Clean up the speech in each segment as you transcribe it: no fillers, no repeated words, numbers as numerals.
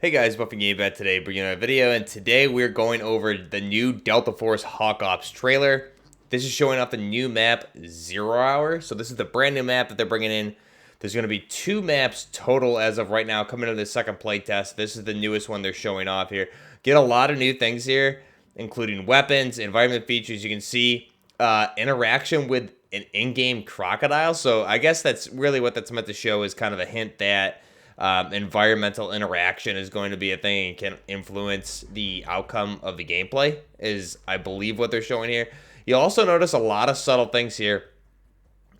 Hey guys, Buffing Game Bet today, bringing you a video, and today we're going over the new Delta Force Hawk Ops trailer. This is showing off the new map, 0 Hour. So this is the brand new map that they're bringing in. There's going to be 2 maps total as of right now coming into the second playtest. This is the newest one they're showing off here. Get a lot of new things here, including weapons, environment features. You can see interaction with an in-game crocodile. So I guess that's really what that's meant to show, is kind of a hint that environmental interaction is going to be a thing and can influence the outcome of the gameplay, is I believe what they're showing here. You'll also notice a lot of subtle things here.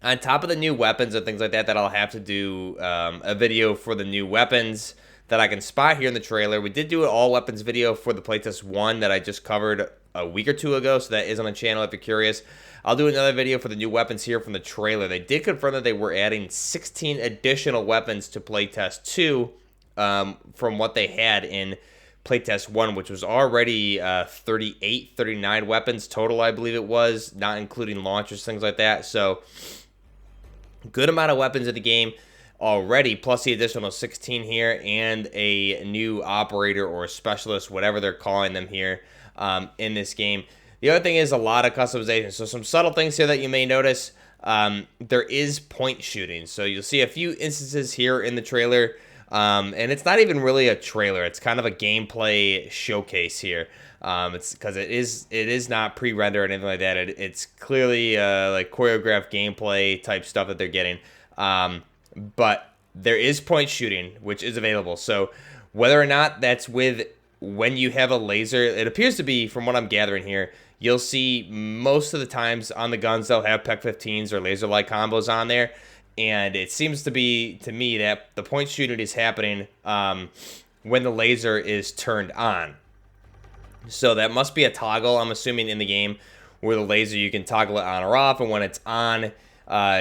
On top of the new weapons and things like that, I'll have to do a video for the new weapons that I can spot here in the trailer. We did do an all weapons video for the playtest 1 that I just covered a week or 2 ago, so that is on the channel if you're curious. I'll do another video for the new weapons here from the trailer. They did confirm that they were adding 16 additional weapons to playtest 2 from what they had in playtest 1, which was already 38, 39 weapons total, I believe it was, not including launchers, things like that. So good amount of weapons in the game already, plus the additional 16 here, and a new operator or specialist, whatever they're calling them here in this game. The other thing is a lot of customization. So some subtle things here that you may notice. There is point shooting. So you'll see a few instances here in the trailer. And it's not even really a trailer. It's kind of a gameplay showcase here. It's because it is not pre-rendered or anything like that. It's clearly like choreographed gameplay type stuff that they're getting. But there is point shooting, which is available. So whether or not that's with when you have a laser, it appears to be, from what I'm gathering here, you'll see most of the times on the guns they'll have PEC-15s or laser-like combos on there. And it seems to be, to me, that the point shooting is happening when the laser is turned on. So that must be a toggle, I'm assuming, in the game, where the laser, you can toggle it on or off, and when it's on,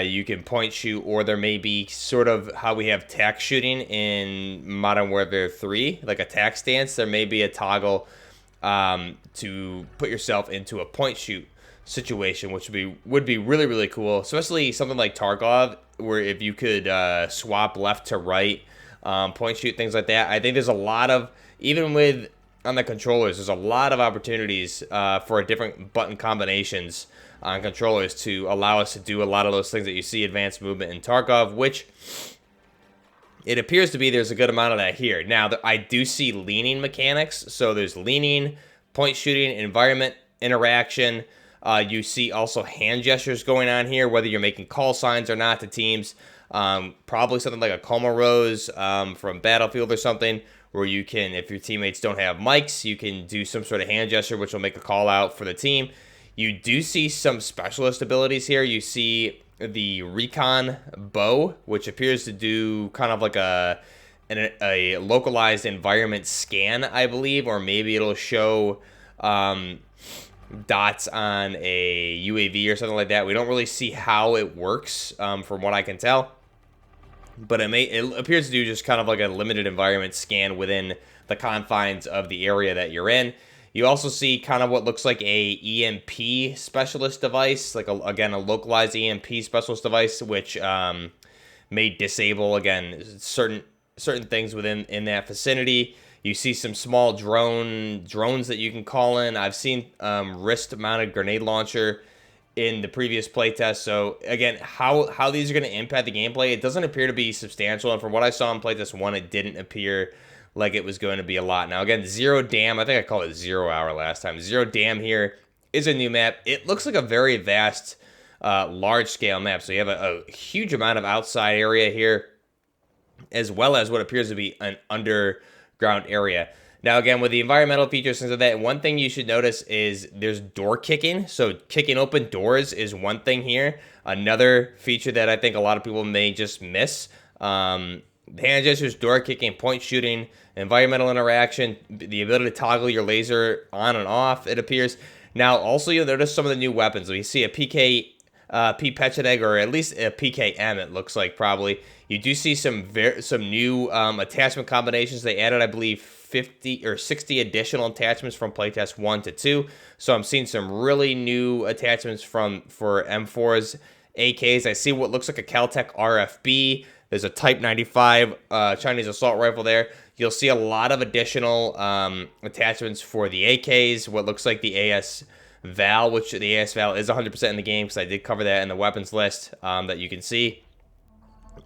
you can point shoot, or there may be sort of how we have tac shooting in Modern Warfare 3, like a tac stance. There may be a toggle to put yourself into a point shoot situation, which would be really, really cool, especially something like Tarkov, where if you could swap left to right, point shoot, things like that. I think there's a lot of, even with on the controllers, there's a lot of opportunities for different button combinations on controllers to allow us to do a lot of those things that you see advanced movement in Tarkov, which it appears to be there's a good amount of that here. Now, I do see leaning mechanics, so there's leaning, point shooting, environment interaction. You see also hand gestures going on here, whether you're making call signs or not to teams. Probably something like a coma rose from Battlefield or something, where you can, if your teammates don't have mics, you can do some sort of hand gesture, which will make a call out for the team. You do see some specialist abilities here. You see the recon bow, which appears to do kind of like a localized environment scan, I believe, or maybe it'll show dots on a UAV or something like that. We don't really see how it works from what I can tell, but it appears to do just kind of like a limited environment scan within the confines of the area that you're in. You also see kind of what looks like a EMP specialist device, like again a localized EMP specialist device, which may disable again certain things in that vicinity. You see some small drones that you can call in. I've seen wrist-mounted grenade launcher in the previous playtest. So again, how these are going to impact the gameplay, it doesn't appear to be substantial. And from what I saw in playtest 1, it didn't appear like it was going to be a lot. Now again, Zero Dam, I think I called it 0 Hour last time. Zero Dam here is a new map. It looks like a very vast, large-scale map. So you have a huge amount of outside area here, as well as what appears to be an underground area. Now again, with the environmental features, things like that, one thing you should notice is there's door kicking. So kicking open doors is one thing here. Another feature that I think a lot of people may just miss. Hand gestures, door kicking, point shooting, environmental interaction, the ability to toggle your laser on and off, it appears. Now, also, you'll notice some of the new weapons. We see a PK, P-Petchet or at least a PKM, it looks like, probably. You do see some new attachment combinations. They added, I believe, 50 or 60 additional attachments from playtest 1 to 2. So I'm seeing some really new attachments for M4s, AKs. I see what looks like a Caltech RFB. There's a Type 95 Chinese assault rifle there. you'll see a lot of additional attachments for the AKs, what looks like the AS Val, which the AS Val is 100% in the game, because I did cover that in the weapons list that you can see.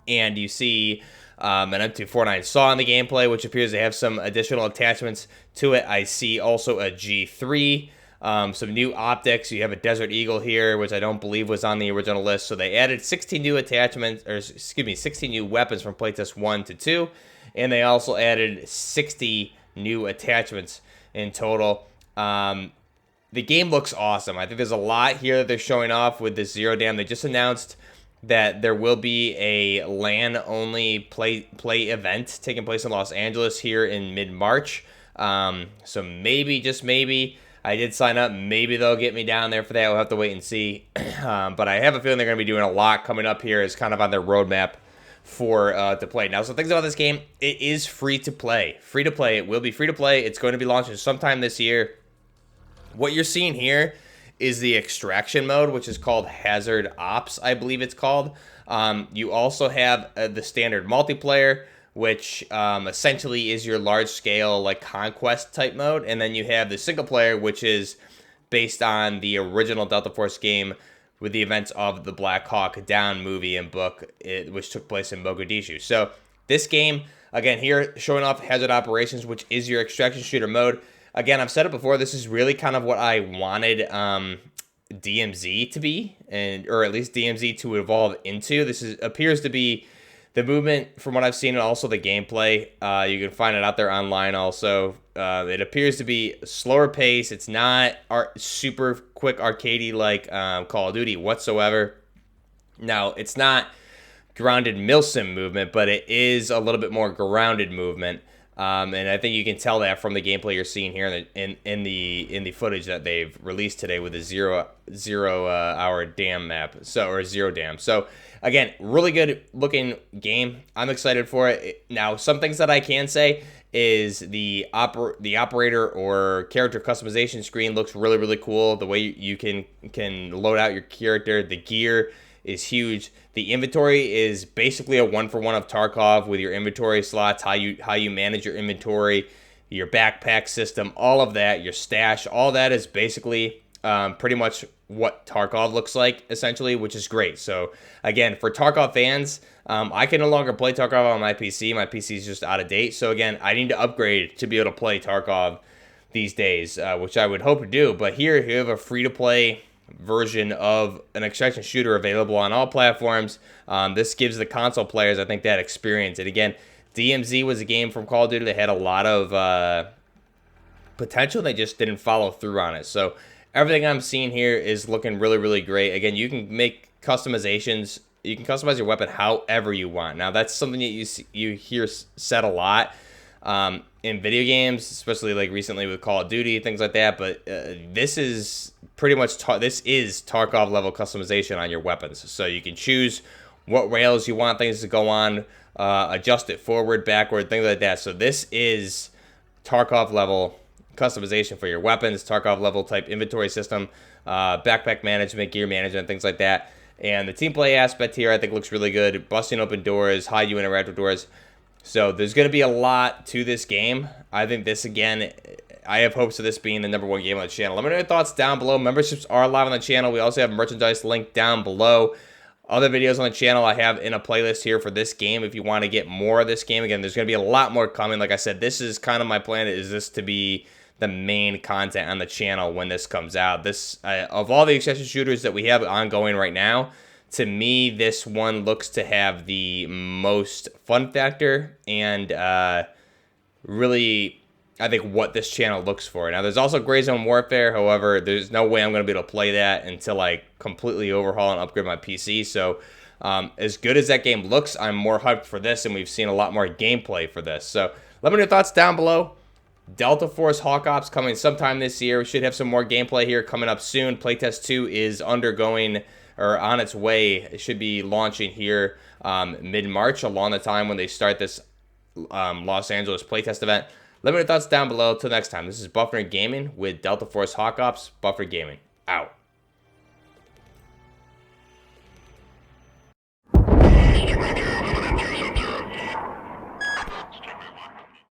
And you see an M249 saw in the gameplay, which appears to have some additional attachments to it. I see also a G3, some new optics. You have a Desert Eagle here, which I don't believe was on the original list. So they added 16 new attachments, or excuse me, 16 new weapons from playtest 1 to 2. And they also added 60 new attachments in total. The game looks awesome. I think there's a lot here that they're showing off with this Zero Dam. They just announced that there will be a LAN-only play event taking place in Los Angeles here in mid-March. So maybe, just maybe, I did sign up. Maybe they'll get me down there for that. We'll have to wait and see. But I have a feeling they're going to be doing a lot coming up here as kind of on their roadmap for to play. Now, some things about this game: it is free to play. Free to play. It will be free to play. It's going to be launching sometime this year. What you're seeing here is the extraction mode, which is called Hazard Ops, I believe it's called. You also have the standard multiplayer, which essentially is your large-scale like conquest type mode, and then you have the single player, which is based on the original Delta Force game with the events of the Black Hawk Down movie and book, which took place in Mogadishu. So this game, again, here showing off Hazard Operations, which is your extraction shooter mode. Again, I've said it before, this is really kind of what I wanted DMZ to be, or at least DMZ to evolve into. This appears to be the movement from what I've seen, and also the gameplay. You can find it out there online also. It appears to be slower pace. It's not super quick arcadey like Call of Duty whatsoever. Now, it's not grounded milsim movement, but it is a little bit more grounded movement. And I think you can tell that from the gameplay you're seeing here in the footage that they've released today with the zero hour dam map, or Zero Dam. So again, really good looking game. I'm excited for it. Now, some things that I can say is the operator or character customization screen looks really cool. The way you can load out your character, the gear is huge. The inventory is basically a 1-for-1 of Tarkov with your inventory slots, how you manage your inventory, your backpack system, all of that, your stash, all that is basically pretty much what Tarkov looks like, essentially, which is great. So again, for Tarkov fans, I can no longer play Tarkov on my PC. My PC is just out of date. So again, I need to upgrade to be able to play Tarkov these days, which I would hope to do. But here you have a free-to-play version of an extraction shooter available on all platforms. This gives the console players, I think, that experience. And again, DMZ was a game from Call of Duty that had a lot of potential. They just didn't follow through on it. So everything I'm seeing here is looking really great. Again, you can make customizations. You can customize your weapon however you want. Now, that's something that you hear said a lot in video games, especially like recently with Call of Duty, things like that. But this is pretty much this is Tarkov level customization on your weapons. So you can choose what rails you want things to go on, adjust it forward, backward, things like that. So this is Tarkov level customization for your weapons, Tarkov level type inventory system, backpack management, gear management, things like that. And the team play aspect here I think looks really good. Busting open doors, how you interact with doors. So there's going to be a lot to this game. I think this, again, I have hopes of this being the #1 game on the channel. Let me know your thoughts down below. Memberships are live on the channel. We also have merchandise linked down below. Other videos on the channel I have in a playlist here for this game if you want to get more of this game. Again, there's going to be a lot more coming. Like I said, this is kind of my plan, is this to be the main content on the channel when this comes out. This of all the extraction shooters that we have ongoing right now, to me, this one looks to have the most fun factor and really, I think, what this channel looks for. Now, there's also Gray Zone Warfare. However, there's no way I'm going to be able to play that until I completely overhaul and upgrade my PC. So, as good as that game looks, I'm more hyped for this, and we've seen a lot more gameplay for this. So, let me know your thoughts down below. Delta Force Hawk Ops coming sometime this year. We should have some more gameplay here coming up soon. Playtest 2 is undergoing, or on its way. It should be launching here mid-March, along the time when they start this Los Angeles playtest event. Let me know your thoughts down below. Till next time, this is Buffer Gaming with Delta Force Hawk Ops. Buffer Gaming, out.